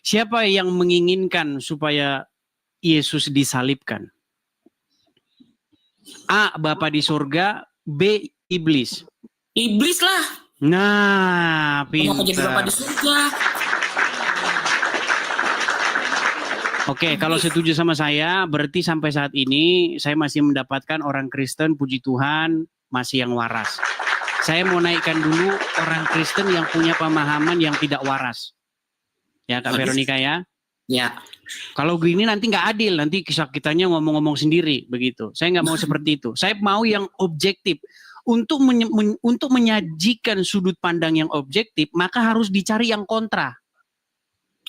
Siapa yang menginginkan supaya Yesus disalibkan? A. Bapa di surga, B. Iblis. Iblis lah. Nah, Kenapa jadi Bapa di pintar. surga? Oke, kalau setuju sama saya, berarti sampai saat ini saya masih mendapatkan orang Kristen, puji Tuhan, masih yang waras. Saya mau naikkan dulu orang Kristen yang punya pemahaman yang tidak waras. Ya, Kak Veronica ya. Ya. Kalau gini nanti nggak adil, nanti kisah kitanya ngomong-ngomong sendiri begitu. Saya nggak mau seperti itu. Saya mau yang objektif. Untuk menyajikan sudut pandang yang objektif, maka harus dicari yang kontra.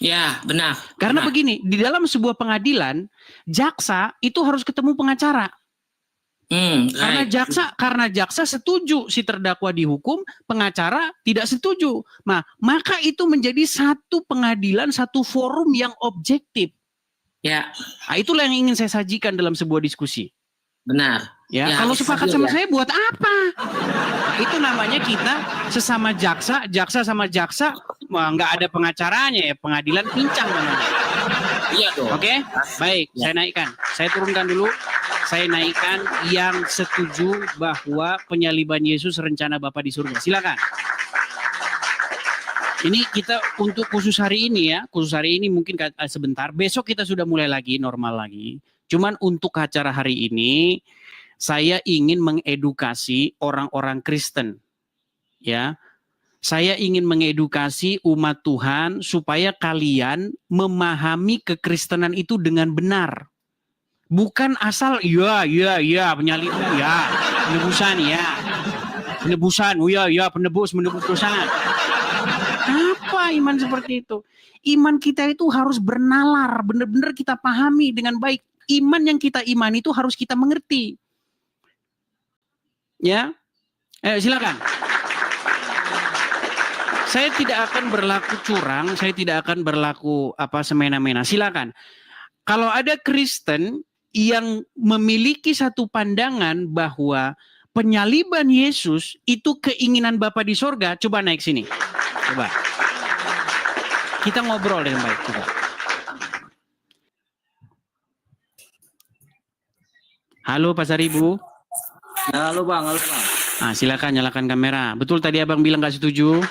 Ya, benar. Karena benar. begini, di dalam sebuah pengadilan, jaksa itu harus ketemu pengacara. Karena jaksa setuju si terdakwa dihukum, pengacara tidak setuju. Nah, maka itu menjadi satu pengadilan, satu forum yang objektif. Ya. Nah, itulah yang ingin saya sajikan dalam sebuah diskusi. Benar. Ya, kalau sepakat sama saya buat apa? Nah, itu namanya kita sesama jaksa sama jaksa, nggak ada pengacaranya ya, pengadilan pincang namanya. Iya dong. Oke, baik, saya naikkan. Saya turunkan dulu. Saya naikkan yang setuju bahwa penyaliban Yesus rencana Bapa di surga. Silakan. Ini kita untuk khusus hari ini ya, khusus hari ini mungkin sebentar. Besok kita sudah mulai lagi, normal lagi. Cuman untuk acara hari ini, saya ingin mengedukasi orang-orang Kristen. Ya, saya ingin mengedukasi umat Tuhan supaya kalian memahami kekristenan itu dengan benar. Bukan asal penyaliban penebusan penebus dosa. Apa iman seperti itu? Iman kita itu harus bernalar, benar-benar kita pahami dengan baik. Iman yang kita imani itu harus kita mengerti. Ya, silakan. Saya tidak akan berlaku curang, saya tidak akan berlaku semena-mena. Silakan. Kalau ada Kristen yang memiliki satu pandangan bahwa penyaliban Yesus itu keinginan Bapa di sorga, coba naik sini. Coba. Kita ngobrol dengan baik. Coba. Halo Pasar Ibu. Halo bang. Ah, silakan nyalakan kamera. Betul tadi abang bilang nggak setuju?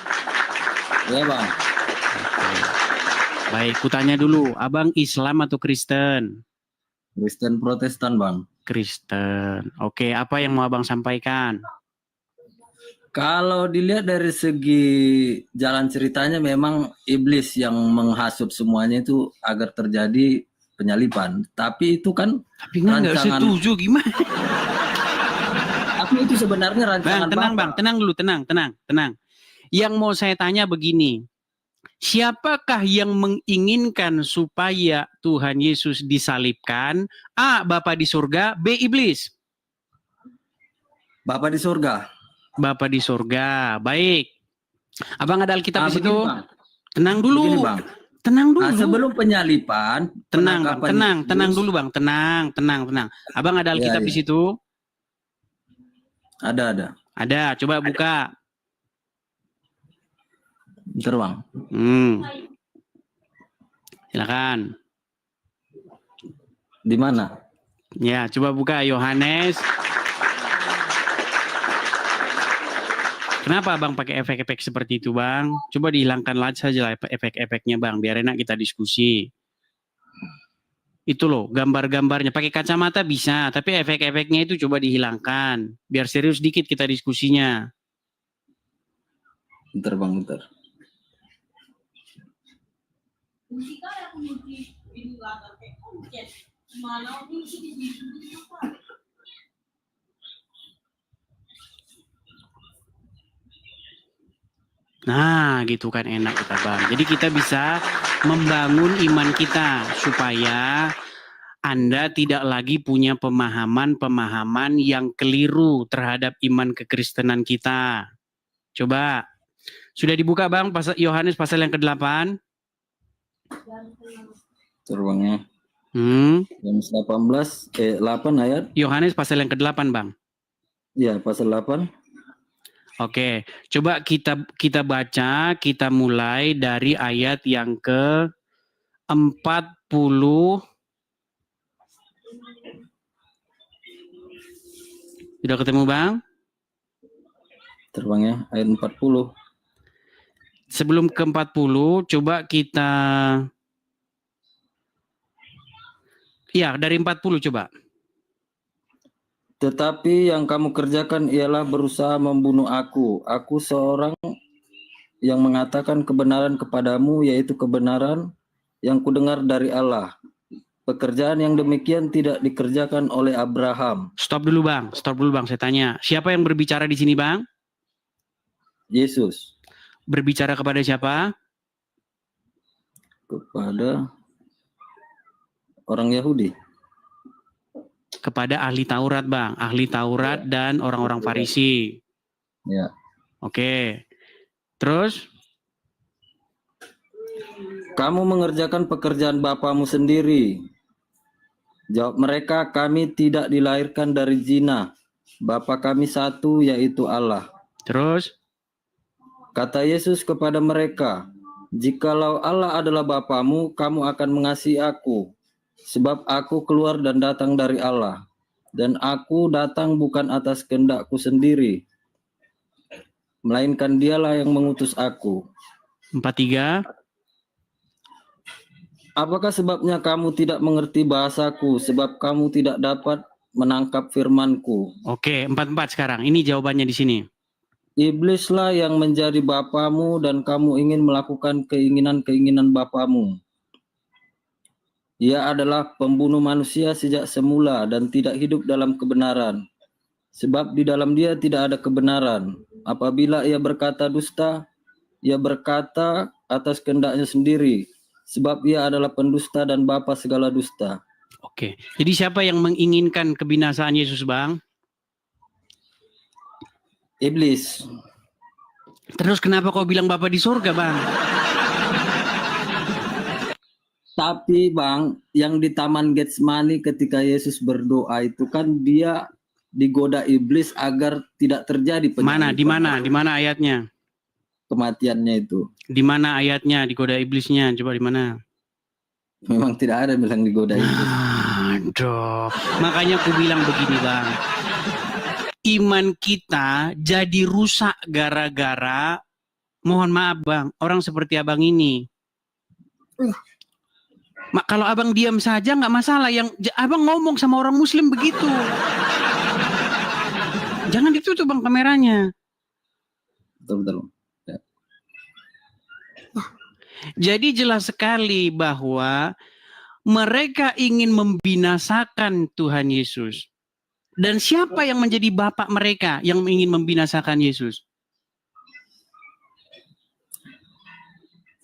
Ya bang. Baik, kutanya dulu, abang Islam atau Kristen? Kristen Protestan bang. Kristen. Oke, apa yang mau abang sampaikan? Kalau dilihat dari segi jalan ceritanya memang iblis yang menghasut semuanya itu agar terjadi penyaliban. Tapi itu kan nggak setuju gimana? Tapi itu sebenarnya rancangan Bang, tenang dulu, tenang. Yang mau saya tanya begini, siapakah yang menginginkan supaya Tuhan Yesus disalibkan? A. Bapa di surga, B. Iblis. Bapa di surga. Bapa di surga, baik. Abang ada Alkitab di situ? Begini, tenang dulu. Begini, bang. Tenang dulu. Sebelum penyaliban, tenang dulu bang, tenang. Abang ada Alkitab di situ? Ada. Ada, coba buka. Bentar bang. Silakan. Di mana? Ya, coba buka Yohanes. Kenapa abang pakai efek-efek seperti itu bang? Coba dihilangkan saja efek-efeknya bang, biar enak kita diskusi. Itu loh gambar-gambarnya, pakai kacamata bisa, tapi efek-efeknya itu coba dihilangkan, biar serius dikit kita diskusinya. Bentar bang, bentar. Nah, gitu kan enak kita bang. Jadi kita bisa membangun iman kita supaya Anda tidak lagi punya pemahaman yang keliru terhadap iman kekristenan kita. Coba, sudah dibuka bang Yohanes pasal yang ke-8? Terbangnya. Yohanes 8 ayat. Yohanes pasal yang ke-8 bang. Iya, pasal 8. Oke, coba kita baca, kita mulai dari ayat yang ke 40. Sudah ketemu Bang? Terbang ya, ayat 40. Sebelum ke 40, coba kita... Ya, dari 40 coba. Tetapi yang kamu kerjakan ialah berusaha membunuh aku. Aku seorang yang mengatakan kebenaran kepadamu, yaitu kebenaran yang kudengar dari Allah. Pekerjaan yang demikian tidak dikerjakan oleh Abraham. Stop dulu Bang, saya tanya. Siapa yang berbicara di sini Bang? Yesus Berbicara kepada siapa? kepada orang Yahudi. Kepada ahli Taurat Bang, ahli Taurat dan orang-orang Farisi. Ya. Oke. Terus? Kamu mengerjakan pekerjaan bapamu sendiri. Jawab mereka, kami tidak dilahirkan dari zina. Bapa kami satu, yaitu Allah. Terus? Kata Yesus kepada mereka, jikalau Allah adalah Bapamu, kamu akan mengasihi aku. Sebab aku keluar dan datang dari Allah. Dan aku datang bukan atas kehendakku sendiri, melainkan dialah yang mengutus aku. 43. Apakah sebabnya kamu tidak mengerti bahasaku, sebab kamu tidak dapat menangkap firmanku? Oke, 44 sekarang. Ini jawabannya di sini. Iblislah yang menjadi bapamu dan kamu ingin melakukan keinginan-keinginan bapamu. Ia adalah pembunuh manusia sejak semula dan tidak hidup dalam kebenaran. Sebab di dalam dia tidak ada kebenaran. Apabila ia berkata dusta, ia berkata atas kehendaknya sendiri. Sebab ia adalah pendusta dan bapa segala dusta. Oke. Jadi siapa yang menginginkan kebinasaan Yesus Bang? Iblis. Terus kenapa kau bilang Bapa di surga Bang? Tapi Bang, yang di Taman Getsemani ketika Yesus berdoa itu kan dia digoda iblis agar tidak terjadi Di mana ayatnya? Kematiannya itu. Di mana ayatnya digoda iblisnya? Coba di mana? Memang tidak ada bilang digoda iblis. Aduh, makanya aku bilang begini Bang. Iman kita jadi rusak gara-gara, mohon maaf Bang, orang seperti Abang ini. Kalau Abang diam saja nggak masalah, yang Abang ngomong sama orang Muslim begitu. Jangan ditutup Bang kameranya. Betul-betul. Ya. Jadi jelas sekali bahwa mereka ingin membinasakan Tuhan Yesus. Dan siapa yang menjadi bapak mereka yang ingin membinasakan Yesus?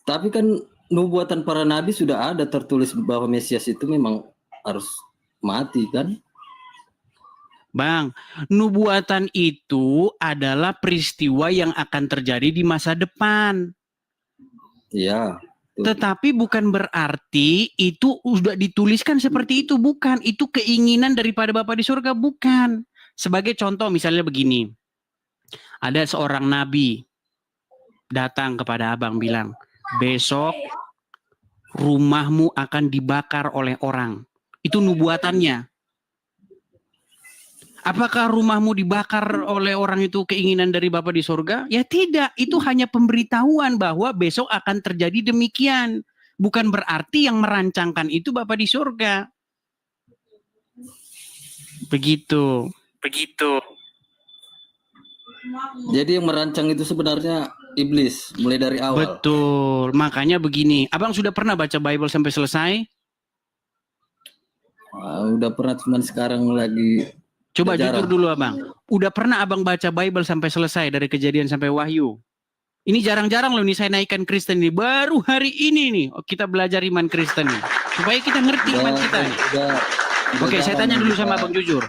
Tapi kan nubuatan para nabi sudah ada tertulis bahwa Mesias itu memang harus mati kan? Bang, nubuatan itu adalah peristiwa yang akan terjadi di masa depan. Iya. Tetapi bukan berarti itu sudah dituliskan seperti itu, bukan. Itu keinginan daripada Bapa di surga, bukan. Sebagai contoh misalnya begini. Ada seorang nabi datang kepada Abang bilang, besok rumahmu akan dibakar oleh orang. Itu nubuatannya. Apakah rumahmu dibakar oleh orang itu keinginan dari Bapa di surga? Ya tidak, itu hanya pemberitahuan bahwa besok akan terjadi demikian. Bukan berarti yang merancangkan itu Bapa di surga. Begitu. Jadi yang merancang itu sebenarnya iblis mulai dari awal. Betul, makanya begini. Abang sudah pernah baca Bible sampai selesai? Udah pernah, cuman sekarang lagi. Coba jarang. jujur dulu Abang. Udah pernah Abang baca Bible sampai selesai dari Kejadian sampai Wahyu? Ini jarang-jarang loh nih saya naikkan Kristen ini. Baru hari ini nih kita belajar iman Kristen nih. Supaya kita ngerti iman kita nih. Oke, saya tanya dulu sama Abang jujur.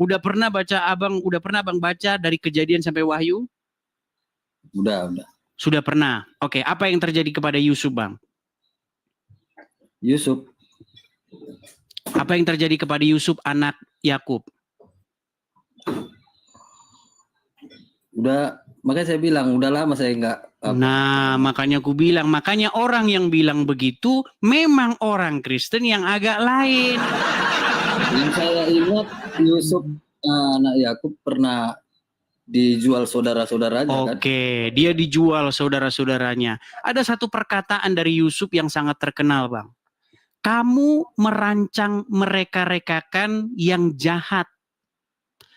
Udah pernah Abang baca dari Kejadian sampai Wahyu? Udah. Sudah pernah. Oke, apa yang terjadi kepada Yusuf, Bang? Yusuf. Apa yang terjadi kepada Yusuf anak Yakub? Udah makanya saya bilang udah lama saya nggak Nah, makanya aku bilang, makanya orang yang bilang begitu memang orang Kristen yang agak lain. Yang saya ingat Yusuf anak Yakub pernah dijual saudara-saudaranya kan? Oke, dia dijual saudara-saudaranya. Ada satu perkataan dari Yusuf yang sangat terkenal, Bang. Kamu merancang mereka-rekakan yang jahat,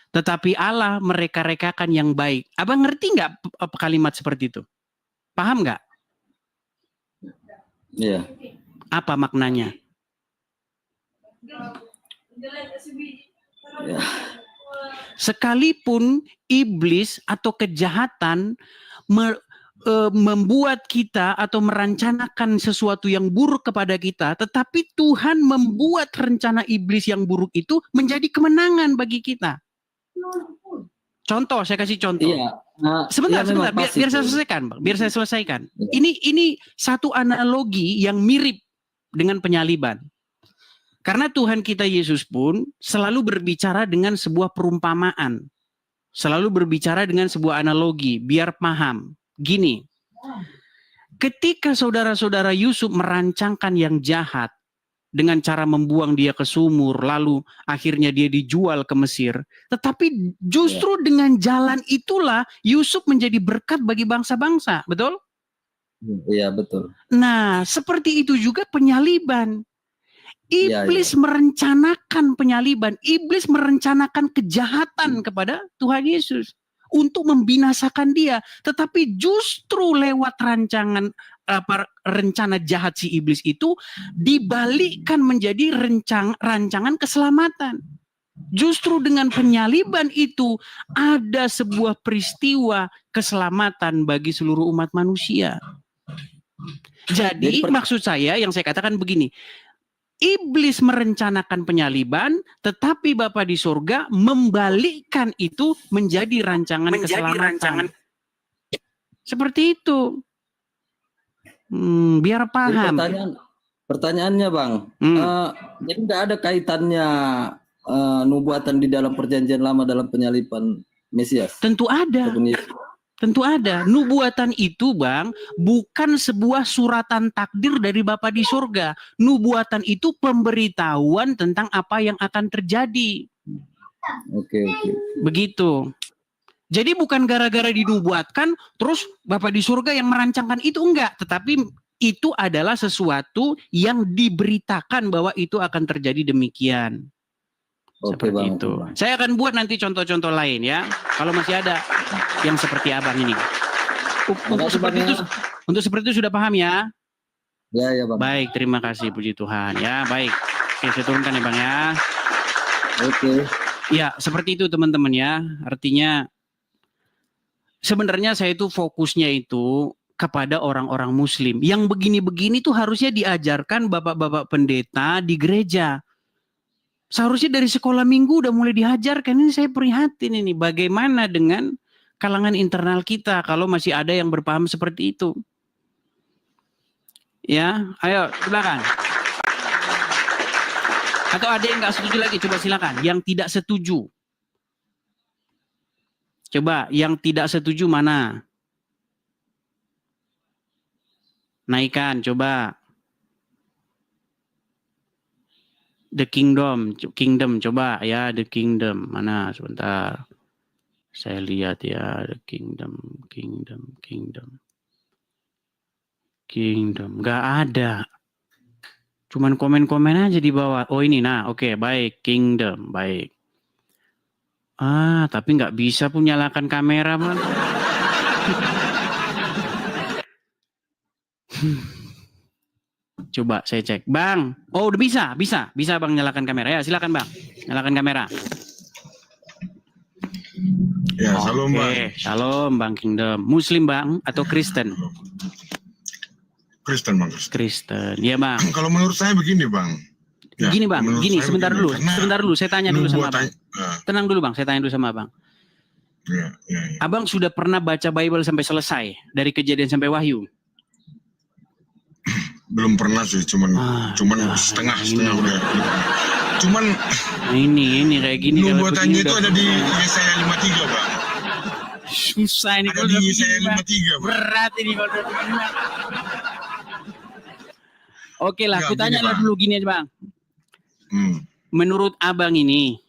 tetapi Allah mereka-rekakan yang baik. Abang ngerti nggak kalimat seperti itu? Paham nggak? Iya. Apa maknanya? Ya. Sekalipun iblis atau kejahatan membuat kita atau merencanakan sesuatu yang buruk kepada kita, tetapi Tuhan membuat rencana iblis yang buruk itu menjadi kemenangan bagi kita. Contoh, saya kasih contoh. Iya. Sebentar, memang biar saya selesaikan, Bang. Biar saya selesaikan. Ini satu analogi yang mirip dengan penyaliban. Karena Tuhan kita Yesus pun selalu berbicara dengan sebuah perumpamaan. Selalu berbicara dengan sebuah analogi, biar paham. Gini, ketika saudara-saudara Yusuf merancangkan yang jahat dengan cara membuang dia ke sumur, lalu akhirnya dia dijual ke Mesir. Tetapi justru dengan jalan itulah Yusuf menjadi berkat bagi bangsa-bangsa, betul? Iya, betul. Nah, seperti itu juga penyaliban. Iblis merencanakan penyaliban, iblis merencanakan kejahatan kepada Tuhan Yesus untuk membinasakan dia, tetapi justru lewat rencana jahat si iblis itu dibalikkan menjadi rancangan keselamatan. Justru dengan penyaliban itu ada sebuah peristiwa keselamatan bagi seluruh umat manusia. Jadi maksud saya yang saya katakan begini, iblis merencanakan penyaliban, tetapi Bapa di surga membalikkan itu menjadi rancangan keselamatan. Seperti itu. Biar paham. Jadi pertanyaannya Bang, jadi nggak ada kaitannya nubuatan di dalam perjanjian lama dalam penyaliban Mesias? Tentu ada. Tentu ada. Nubuatan itu Bang bukan sebuah suratan takdir dari Bapa di surga. Nubuatan itu pemberitahuan tentang apa yang akan terjadi. Oke. Begitu. Jadi bukan gara-gara dinubuatkan terus Bapa di surga yang merancangkan itu, enggak. Tetapi itu adalah sesuatu yang diberitakan bahwa itu akan terjadi demikian. Oke, Seperti Bang. itu. Saya akan buat nanti contoh-contoh lain ya. Kalau masih ada yang seperti abang ini. Untuk seperti itu sudah paham ya? Ya Bang. Baik, terima kasih, puji Tuhan ya. Baik. Oke, saya turunkan ya Bang ya. Oke. Ya, seperti itu teman-teman ya. Artinya sebenarnya saya itu fokusnya itu kepada orang-orang muslim. Yang begini-begini tuh harusnya diajarkan bapak-bapak pendeta di gereja. Seharusnya dari sekolah minggu udah mulai diajarkan. Ini saya prihatin ini. Bagaimana dengan kalangan internal kita kalau masih ada yang berpaham seperti itu. Ya, ayo silakan. Atau ada yang nggak setuju lagi, coba silakan. Yang tidak setuju. Coba, yang tidak setuju mana? Naikkan, coba. The Kingdom, coba ya, The Kingdom. Mana, sebentar. Saya lihat ya, The Kingdom. Nggak ada. Cuman komen-komen aja di bawah. Oh ini, nah oke, baik. Kingdom, baik. Tapi nggak bisa pun nyalakan kamera, man. Coba saya cek. Bang, oh udah bisa Bang nyalakan kamera. Ya silakan Bang, nyalakan kamera. Ya, salam Bang. Shalom Bang Kingdom. Muslim Bang atau Kristen? Kristen Bang. Kristen, ya Bang. Kalau menurut saya begini Bang. Ya, gini Bang, sebentar dulu, saya tanya dulu sama Bang. Tenang dulu Bang, saya tanya dulu sama Bang. Ya. Abang sudah pernah baca Bible sampai selesai dari Kejadian sampai Wahyu? Belum pernah sih, cuman setengah udah. Cuman ini kayak gini. nubuatannya itu ada di Yesaya 53 Bang. Susah ini Ada kalau udah di begini, Yesaya Bang. 53, Bang. Berat ini kalau udah begini, Bang. Oke lah, Enggak, aku tanya gini, lah Bang. dulu gini aja, Bang. Menurut Abang ini,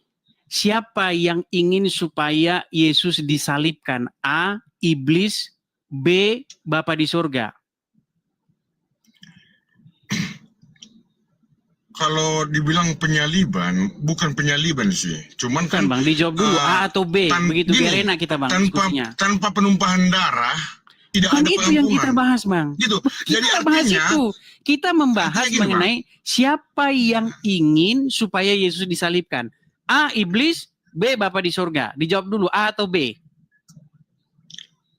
siapa yang ingin supaya Yesus disalibkan? A. Iblis, B. Bapa di surga. Kalau dibilang penyaliban, bukan penyaliban sih. Cuman Kan Bang, dijawab dulu A atau B. Begitu gini, biar enak kita Bang tanpa diskusinya. tanpa penumpahan darah tidak Bukan ada itu yang kita pengampunan. bahas Bang. Gitu. Kita Jadi nggak bahas artinya itu. Kita membahas artinya gini, mengenai siapa yang ingin supaya Yesus disalibkan. A. Iblis, B. Bapa di surga. Dijawab dulu A atau B.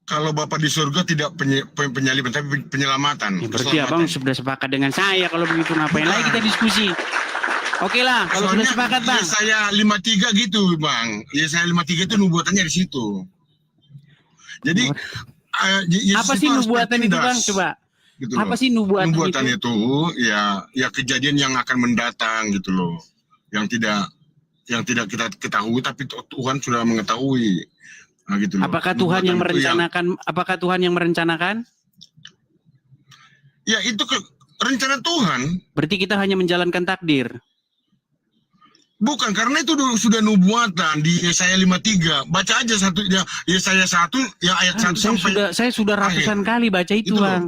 kalau Bapa di surga tidak penyaliban tapi penyelamatan. Ya, berarti Abang sudah sepakat dengan saya. Kalau begitu ngapain lagi kita diskusi? Oke lah, kalau sudah sepakat Bang. Yesaya 53 gitu, Bang. Yesaya 53 itu nubuatannya di situ. Jadi Yesus Apa sih harus nubuatan itu Bang? bertindas, Coba. gitu Apa loh. sih nubuatan itu ya kejadian yang akan mendatang gitu loh. Yang tidak kita ketahui tapi Tuhan sudah mengetahui. Nah, gitu loh. Apakah Tuhan yang merencanakan? Apakah Tuhan yang merencanakan? Ya itu rencana Tuhan. Berarti kita hanya menjalankan takdir. Bukan, karena itu sudah nubuatan di Yesaya 53. Baca aja Yesaya 1 yang ayat 1 sampai Saya sudah ratusan kali baca itu, Itu loh. Bang.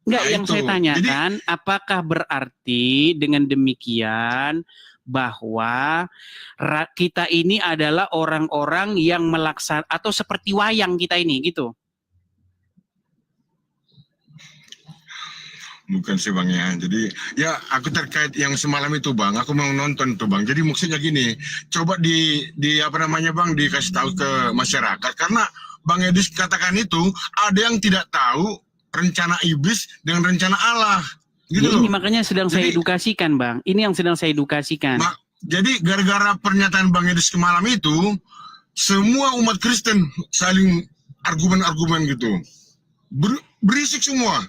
Enggak, Nah, yang itu. saya tanyakan, apakah berarti dengan demikian bahwa kita ini adalah orang-orang yang melaksanakan atau seperti wayang kita ini gitu? Bukan sih Bang ya. Jadi ya aku terkait yang semalam itu Bang, aku mau nonton tuh Bang. Jadi maksudnya gini, coba di apa namanya Bang dikasih tahu ke masyarakat karena Bang Edis katakan itu ada yang tidak tahu rencana iblis dengan rencana Allah. Gitu Ya, loh. ini makanya sedang saya edukasikan, Bang. Ini yang sedang saya edukasikan. Jadi gara-gara pernyataan Bang Edis semalam itu semua umat Kristen saling argumen-argumen gitu. Berisik semua.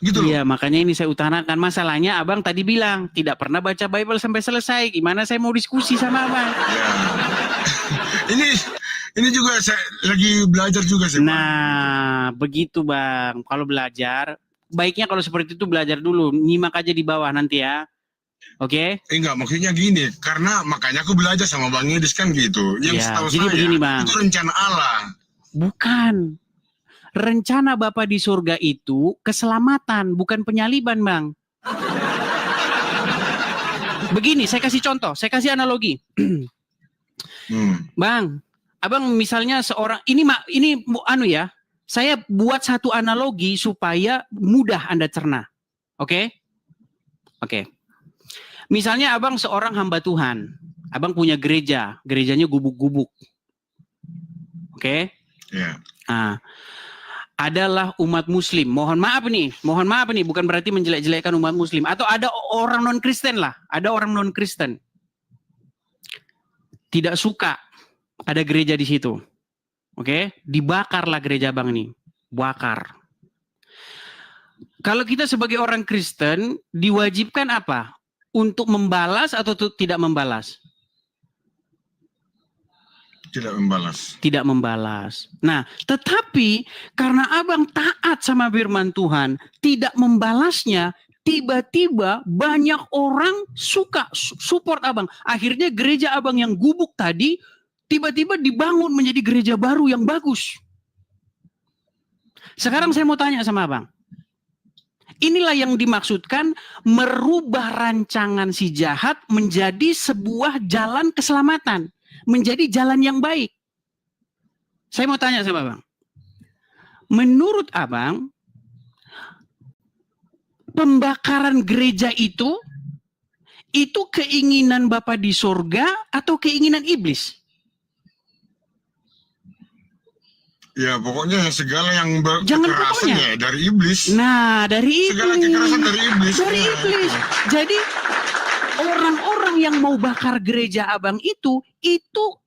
Gitu loh. Iya, makanya ini saya utarakan. Masalahnya Abang tadi bilang tidak pernah baca Bible sampai selesai. Gimana saya mau diskusi sama Abang? Ya. ini juga saya lagi belajar juga sih. Nah, begitu Bang. Kalau belajar, baiknya kalau seperti itu belajar dulu. Nyimak aja di bawah nanti ya. Oke? Enggak, maksudnya gini. Karena makanya aku belajar sama Bang Edis kan gitu. Yang Ya, setahu jadi saya begini, Bang. itu rencana Allah. Bukan. Rencana Bapa di surga itu keselamatan, bukan penyaliban, Bang. Begini, saya kasih contoh, saya kasih analogi. Bang, Abang misalnya seorang ini anu ya, saya buat satu analogi supaya mudah Anda cerna. Oke? Oke. Misalnya Abang seorang hamba Tuhan. Abang punya gereja, gerejanya gubuk-gubuk. Oke? Ya. Nah, adalah umat muslim. Mohon maaf nih, bukan berarti menjelek-jelekkan umat muslim. Atau ada orang non-Kristen lah, ada orang non-Kristen. Tidak suka ada gereja di situ. Oke, dibakarlah gereja Bang ini. Bakar. Kalau kita sebagai orang Kristen, diwajibkan apa? Untuk membalas atau tidak membalas? Tidak membalas. Tidak membalas. Nah, tetapi karena Abang taat sama firman Tuhan, tidak membalasnya, tiba-tiba banyak orang suka support Abang. Akhirnya gereja Abang yang gubuk tadi, tiba-tiba dibangun menjadi gereja baru yang bagus. Sekarang saya mau tanya sama Abang. Inilah yang dimaksudkan merubah rancangan si jahat menjadi sebuah jalan keselamatan. Menjadi jalan yang baik. Saya mau tanya sama Abang. Menurut Abang, pembakaran gereja itu keinginan Bapa di surga atau keinginan iblis? Ya pokoknya segala yang Jangan kekerasan pokoknya. ya dari iblis. Nah, dari Segala iblis. kekerasan dari iblis. Dari iblis. Jadi orang-orang yang mau bakar gereja Abang itu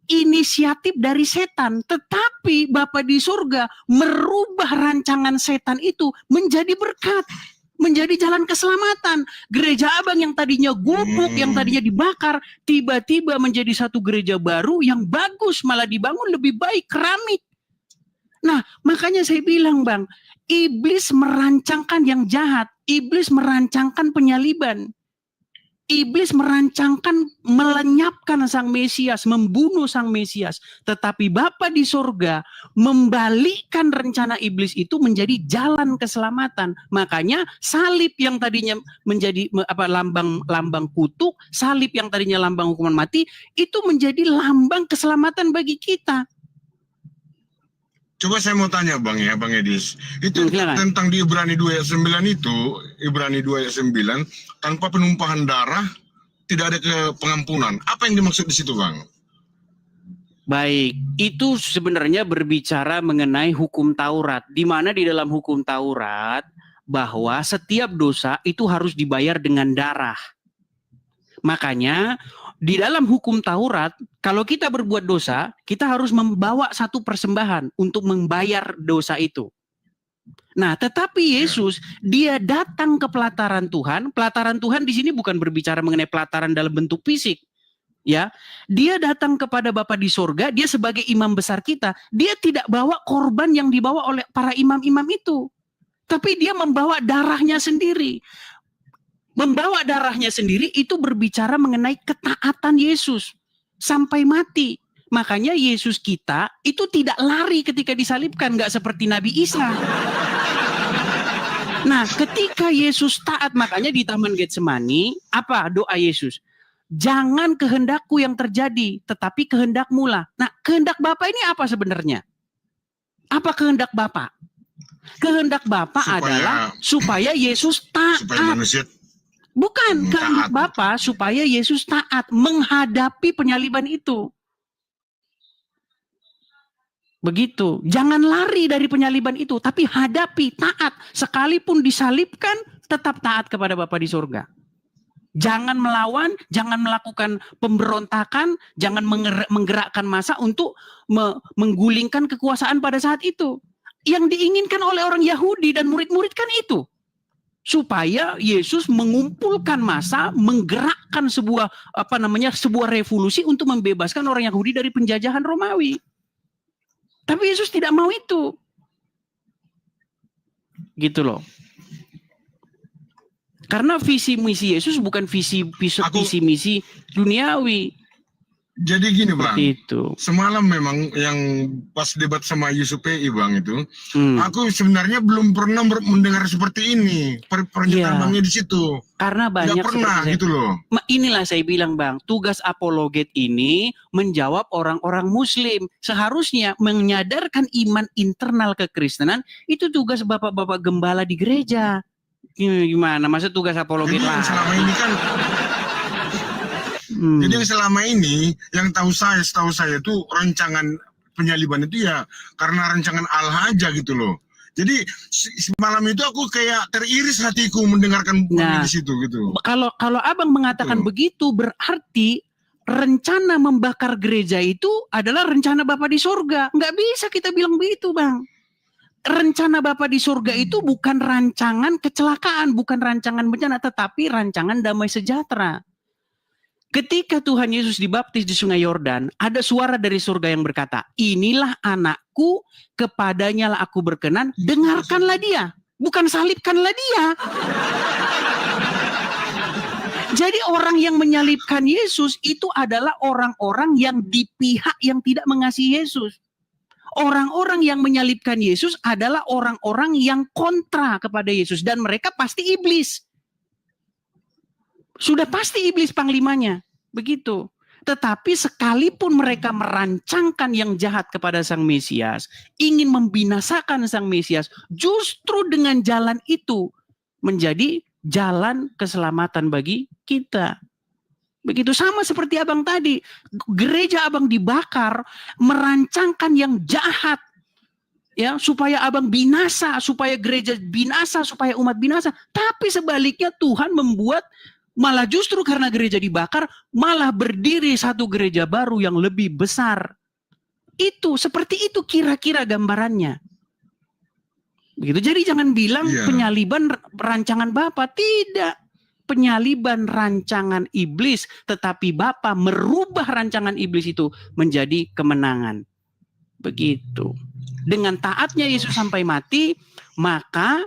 inisiatif dari setan. Tetapi Bapa di surga merubah rancangan setan itu menjadi berkat. Menjadi jalan keselamatan. Gereja Abang yang tadinya gubuk, yang tadinya dibakar, tiba-tiba menjadi satu gereja baru yang bagus. Malah dibangun lebih baik, keramik. Nah, makanya saya bilang, Bang, iblis merancangkan yang jahat, iblis merancangkan penyaliban. Iblis merancangkan melenyapkan Sang Mesias, membunuh Sang Mesias. Tetapi Bapa di sorga membalikkan rencana iblis itu menjadi jalan keselamatan. Makanya salib yang tadinya menjadi lambang kutuk, salib yang tadinya lambang hukuman mati, itu menjadi lambang keselamatan bagi kita. Coba saya mau tanya Bang Edis. Itu Silakan. tentang di Ibrani 2 ayat 9 itu, Ibrani 2 ayat 9, tanpa penumpahan darah tidak ada pengampunan. Apa yang dimaksud di situ, Bang? Baik, itu sebenarnya berbicara mengenai hukum Taurat, di mana di dalam hukum Taurat bahwa setiap dosa itu harus dibayar dengan darah. Makanya di dalam hukum Taurat, kalau kita berbuat dosa, kita harus membawa satu persembahan untuk membayar dosa itu. Nah, tetapi Yesus, dia datang ke pelataran Tuhan. Pelataran Tuhan di sini bukan berbicara mengenai pelataran dalam bentuk fisik. Ya, dia datang kepada Bapa di sorga, dia sebagai imam besar kita. Dia tidak bawa korban yang dibawa oleh para imam-imam itu. Tapi dia membawa darahnya sendiri. Membawa darahnya sendiri itu berbicara mengenai ketaatan Yesus sampai mati. Makanya Yesus kita itu tidak lari ketika disalibkan, nggak seperti Nabi Isa. Nah, ketika Yesus taat, makanya di Taman Getsemani, apa doa Yesus? Jangan kehendakku yang terjadi, tetapi kehendakmu lah. Nah, kehendak Bapa ini apa sebenarnya? Apa kehendak Bapa? Kehendak Bapa adalah supaya Yesus taat. Supaya manusia Bukan, kehendak Bapa supaya Yesus taat menghadapi penyaliban itu. Begitu. Jangan lari dari penyaliban itu, tapi hadapi, taat. Sekalipun disalibkan, tetap taat kepada Bapa di surga. Jangan melawan, jangan melakukan pemberontakan, jangan menggerakkan massa untuk menggulingkan kekuasaan pada saat itu. Yang diinginkan oleh orang Yahudi dan murid-murid kan itu. Supaya Yesus mengumpulkan massa, menggerakkan sebuah sebuah revolusi untuk membebaskan orang Yahudi dari penjajahan Romawi. Tapi Yesus tidak mau itu. Gitu loh. Karena visi misi Yesus bukan visi misi duniawi. Jadi gini Bang, itu. Semalam memang yang pas debat sama Yusuf PI Bang itu, aku sebenarnya belum pernah mendengar seperti ini pernyataan Bangnya di situ. Karena banyak nggak pernah gitu loh. Inilah saya bilang Bang, tugas apologet ini menjawab orang-orang Muslim. Seharusnya menyadarkan iman internal kekristenan itu tugas bapak-bapak gembala di gereja. Gimana? Masa tugas apologet lah? Selama ini kan. Jadi selama ini yang setahu saya tuh rancangan penyaliban itu ya karena rancangan Allah aja gitu loh. Jadi semalam itu aku kayak teriris hatiku mendengarkan di situ gitu. Kalau Abang mengatakan begitu berarti rencana membakar gereja itu adalah rencana Bapa di surga. Nggak bisa kita bilang begitu Bang. Rencana Bapa di surga itu bukan rancangan kecelakaan, bukan rancangan bencana, tetapi rancangan damai sejahtera. Ketika Tuhan Yesus dibaptis di Sungai Yordan, ada suara dari surga yang berkata, inilah anakku, kepadanya lah aku berkenan, dengarkanlah dia. Bukan salibkanlah dia. Jadi orang yang menyalibkan Yesus itu adalah orang-orang yang di pihak yang tidak mengasihi Yesus. Orang-orang yang menyalibkan Yesus adalah orang-orang yang kontra kepada Yesus. Dan mereka pasti iblis. Sudah pasti iblis panglimanya. Begitu. Tetapi sekalipun mereka merancangkan yang jahat kepada Sang Mesias, ingin membinasakan Sang Mesias, justru dengan jalan itu menjadi jalan keselamatan bagi kita. Begitu sama seperti Abang tadi. Gereja Abang dibakar, merancangkan yang jahat. Ya, supaya Abang binasa, supaya gereja binasa, supaya umat binasa. Tapi sebaliknya Tuhan membuat malah justru karena gereja dibakar, malah berdiri satu gereja baru yang lebih besar. Itu, seperti itu kira-kira gambarannya. Begitu. Jadi jangan bilang penyaliban rancangan Bapa. Tidak. Penyaliban rancangan iblis. Tetapi Bapa merubah rancangan iblis itu menjadi kemenangan. Begitu. Dengan taatnya Yesus sampai mati, maka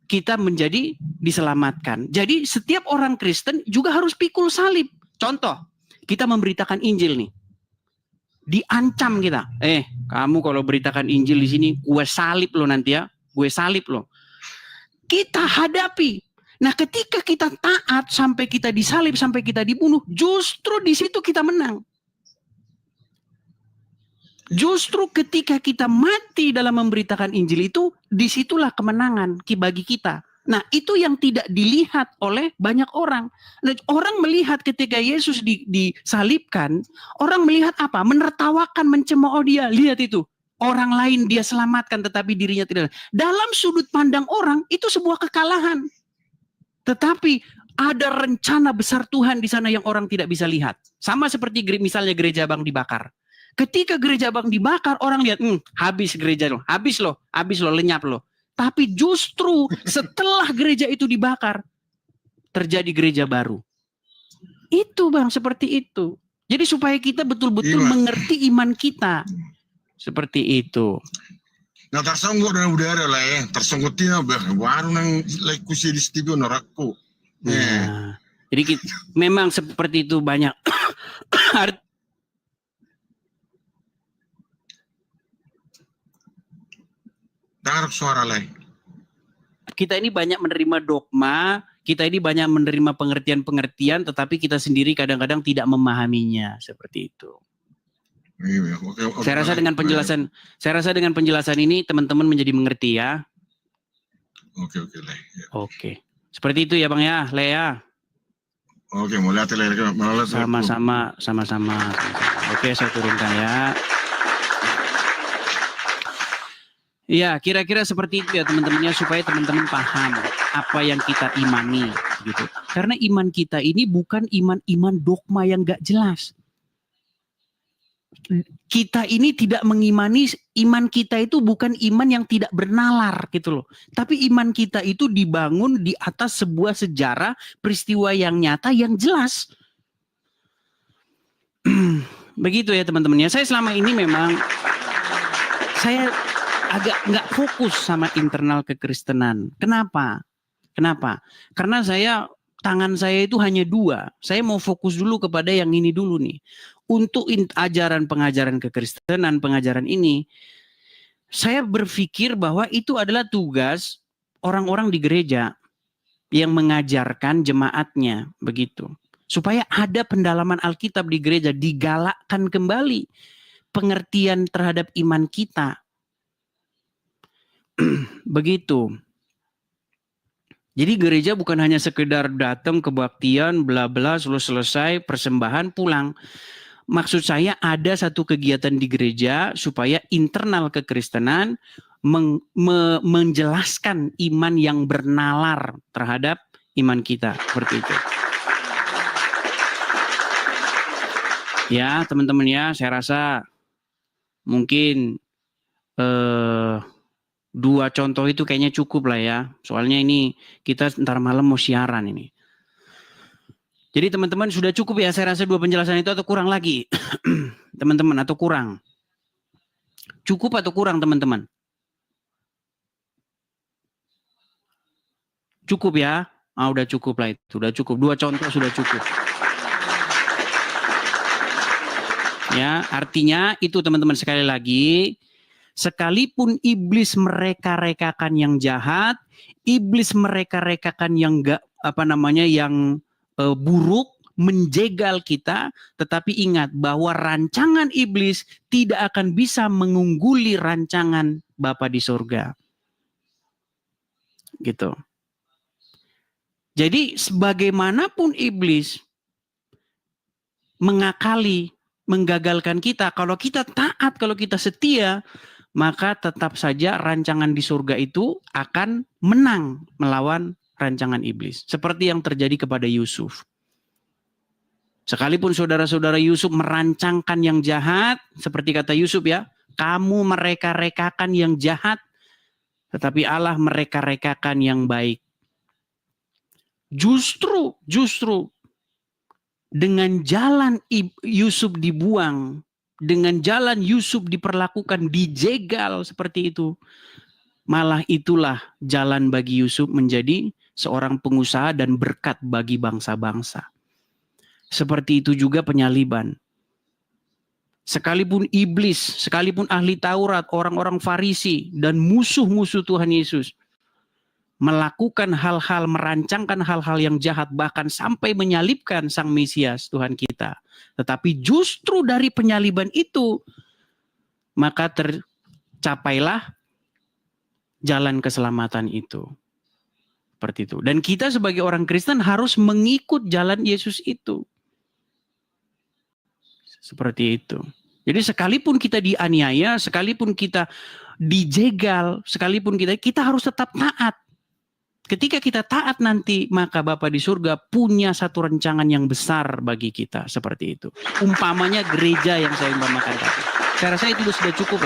kita menjadi diselamatkan. Jadi setiap orang Kristen juga harus pikul salib. Contoh, kita memberitakan Injil nih. Diancam kita. Kamu kalau beritakan Injil di sini, gue salib lo nanti ya. Gue salib lo. Kita hadapi. Nah, ketika kita taat sampai kita disalib, sampai kita dibunuh, justru di situ kita menang. Justru ketika kita mati dalam memberitakan Injil itu, disitulah kemenangan bagi kita. Nah, itu yang tidak dilihat oleh banyak orang. Nah, orang melihat ketika Yesus disalibkan, orang melihat apa? Menertawakan, mencemooh dia. Lihat itu. Orang lain dia selamatkan, tetapi dirinya tidak. Dalam sudut pandang orang, itu sebuah kekalahan. Tetapi ada rencana besar Tuhan di sana yang orang tidak bisa lihat. Sama seperti misalnya gereja Bang dibakar. Ketika gereja Bang dibakar, orang lihat, habis gereja lo, habis lo, lenyap lo. Tapi justru setelah gereja itu dibakar, terjadi gereja baru. Itu Bang, seperti itu. Jadi supaya kita betul-betul mengerti iman kita. Seperti itu. Nah, tersongkok dengan udara lah ya. Tersongkotin baru nang like kusi di studio norakku. Nah, jadi memang seperti itu banyak. Dengar suara lain. Kita ini banyak menerima dogma, kita ini banyak menerima pengertian-pengertian, tetapi kita sendiri kadang-kadang tidak memahaminya, seperti itu. Saya rasa dengan penjelasan ini teman-teman menjadi mengerti ya. Oke. Seperti itu ya Bang ya, Lea. Oke, mau lihat Lea. Sama-sama. Oke, saya turunkan ya. Ya, kira-kira seperti itu ya teman-temannya, supaya teman-teman paham apa yang kita imani gitu. Karena iman kita ini bukan iman dogma yang gak jelas. Kita ini tidak mengimani, iman kita itu bukan iman yang tidak bernalar gitu loh. Tapi iman kita itu dibangun di atas sebuah sejarah, peristiwa yang nyata, yang jelas. Begitu ya teman-temannya. Saya selama ini memang, saya agak nggak fokus sama internal kekristenan. Kenapa? Karena tangan saya itu hanya dua. Saya mau fokus dulu kepada yang ini dulu nih. Untuk pengajaran kekristenan, pengajaran ini, saya berpikir bahwa itu adalah tugas orang-orang di gereja yang mengajarkan jemaatnya, begitu. Supaya ada pendalaman Alkitab di gereja, digalakkan kembali pengertian terhadap iman kita. Begitu. Jadi gereja bukan hanya sekedar datang kebaktian, bla bla, selesai, persembahan, pulang. Maksud saya ada satu kegiatan di gereja supaya internal kekristenan menjelaskan iman yang bernalar terhadap iman kita. Seperti itu. Ya teman-teman ya, saya rasa mungkin 2 contoh itu kayaknya cukup lah ya. Soalnya ini kita ntar malam mau siaran ini. Jadi teman-teman sudah cukup ya, saya rasa 2 penjelasan itu, atau kurang lagi? Teman-teman, atau kurang? Cukup atau kurang teman-teman? Cukup ya? Udah cukup lah itu, sudah cukup. 2 contoh sudah cukup. Ya, artinya itu teman-teman, sekali lagi, sekalipun iblis mereka-rekakan yang jahat, iblis mereka-rekakan yang yang buruk, menjegal kita, tetapi ingat bahwa rancangan iblis tidak akan bisa mengungguli rancangan Bapa di surga. Gitu. Jadi sebagaimanapun iblis mengakali, menggagalkan kita, kalau kita taat, kalau kita setia, maka tetap saja rancangan di surga itu akan menang melawan rancangan iblis. Seperti yang terjadi kepada Yusuf. Sekalipun saudara-saudara Yusuf merancangkan yang jahat, seperti kata Yusuf ya, kamu mereka-rekakan yang jahat, tetapi Allah mereka-rekakan yang baik. Justru dengan jalan Yusuf dibuang, dengan jalan Yusuf diperlakukan, dijegal seperti itu, malah itulah jalan bagi Yusuf menjadi seorang pengusaha dan berkat bagi bangsa-bangsa. Seperti itu juga penyaliban. Sekalipun iblis, sekalipun ahli Taurat, orang-orang Farisi, dan musuh-musuh Tuhan Yesus melakukan hal-hal, merancangkan hal-hal yang jahat, bahkan sampai menyalibkan Sang Mesias Tuhan kita. Tetapi justru dari penyaliban itu, maka tercapailah jalan keselamatan itu. Seperti itu. Dan kita sebagai orang Kristen harus mengikut jalan Yesus itu. Seperti itu. Jadi sekalipun kita dianiaya, sekalipun kita dijegal, sekalipun kita harus tetap taat. Ketika kita taat nanti, maka Bapa di surga punya satu rancangan yang besar bagi kita. Seperti itu. Umpamanya gereja yang saya umpamakan tadi. Saya rasa itu sudah cukup lah.